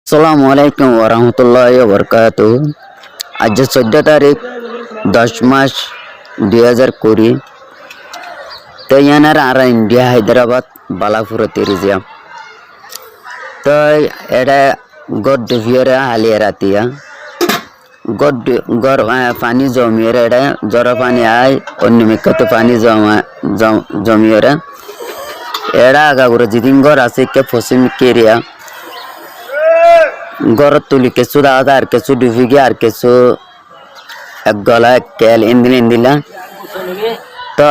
আসসালামু আলাইকুম ওরহমতুল্লাহি ওবরকাতুহ। আজ 14 তারিখ 10 মাস 2020। তো ইয়ানার আর ইন্ডিয়া হায়দ্রাবাদ বালাপুর তেরিজিয়া তো এটা গড ডিভিয়ারে হালিয়া রাতিয়া গড গর পানি জমিয়ে এটা জরা পানি আয় অন্যমিকত পানি জমিয়ে এরা আগাগুড়ো জিদিন ঘর আছে কে পশ্চিম কেরিয়া গরত তুলি কিছু দাদা আর কিছু ডুবি গিয়ে আর কিছু এক গলা এক কেল ইন্দিলা তো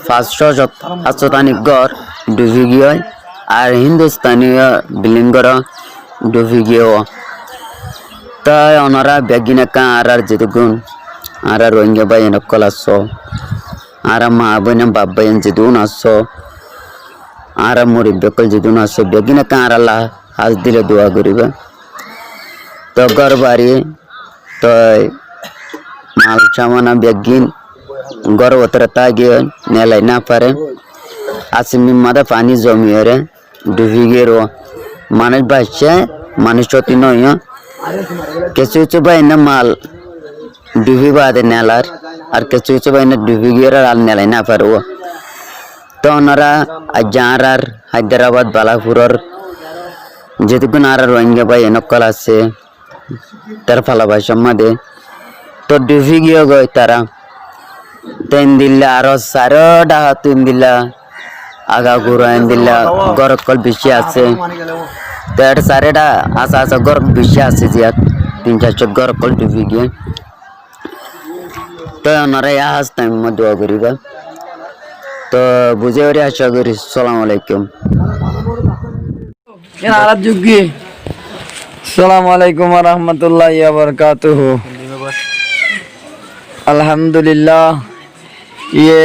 500 ঘর ডুবি গিয়ে আর হিন্দুস্তানীয় বিল্ডিং ঘর ডুবি গিয়ে তাই ওনারা বেগিনা কা আর যেদুগুন আর রোহিঙ্গা ভাই নকল আসছো আর মা বোন বাপ ভাই যেদুন আসছো আর মুরিদ বেকল যেদুন আসছো বেগিনা কা আর আল্লাহ হাজ দিলে দোয়া করিবে তো ঘর বাড়ি তো মাল সামানা বেগিন ঘর ওতরে তা গিয়ে নেলাই না পারে আসিমি মাদা পানি জমিয়ে রে ডুবি গিয়ে মানুষ বাসছে মানুষ চতি নয় কিছু কিছু বাইনা মাল ডুবি বাদে নেলার আর কিছু কিছু বাইনা ডুবি গিয়ে আর নেলাই না পারে তো ওনারা আজ আর হায়দ্রাবাদ বালাপুরের যেটুকুন আর রোহিঙ্গা ভাই নকল আছে তার ফালাবাসার মাঝে তো ডুবি গিয়ে গই তারা তিন দিল্লা আরো সারো ডাহা তিন দিল্লা আগা ঘুরা দিল্লা গরকল বেশি আছে তার সারেটা আসা আসা গরক বেশি আছে যে 3-4 গরকল ডুবি গিয়ে তো ওনারা হাসতাম দোয়া করিবা তো বুঝে ওরে আশা করি। আসসালামু আলাইকুম। अस्सलामु अलैकुम वरहमतुल्लाहि वबरकातुहू। अल्हम्दुलिल्लाह, ये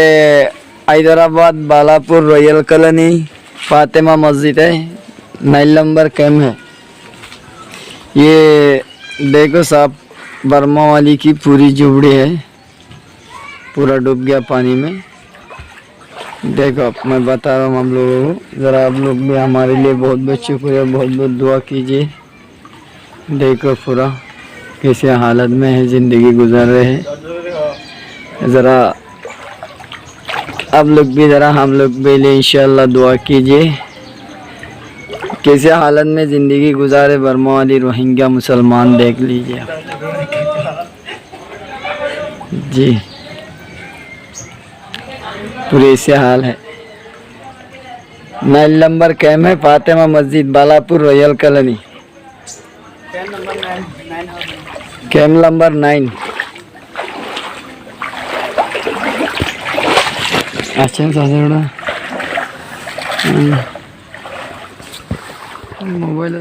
हैदराबाद बालापुर रॉयल कॉलोनी फातिमा मस्जिद है, 9 नंबर कैम्प है। ये देखो साहब, बर्मा वाली की पूरी झुपड़ी है, पूरा डूब गया पानी में। देखो मैं बता रहा हूँ हम लोगों को, ज़रा आप लोग भी हमारे लिए बहुत बहुत शुक्रिया, बहुत बहुत दुआ कीजिए। देखो पूरा कैसे हालत में है, ज़िंदगी गुजर रहे हैं। ज़रा आप लोग भी ज़रा हम लोग भी लिए इंशाअल्लाह दुआ कीजिए। कैसे हालत में ज़िंदगी गुजारे बर्मा वाली रोहिंग्या मुसलमान, देख लीजिए आप जी, पूरे ऐसे हाल है। 9 नंबर कैम्प है, फातिमा मस्जिद, Balapur royal colony, camp number 9। अच्छा मोबाइल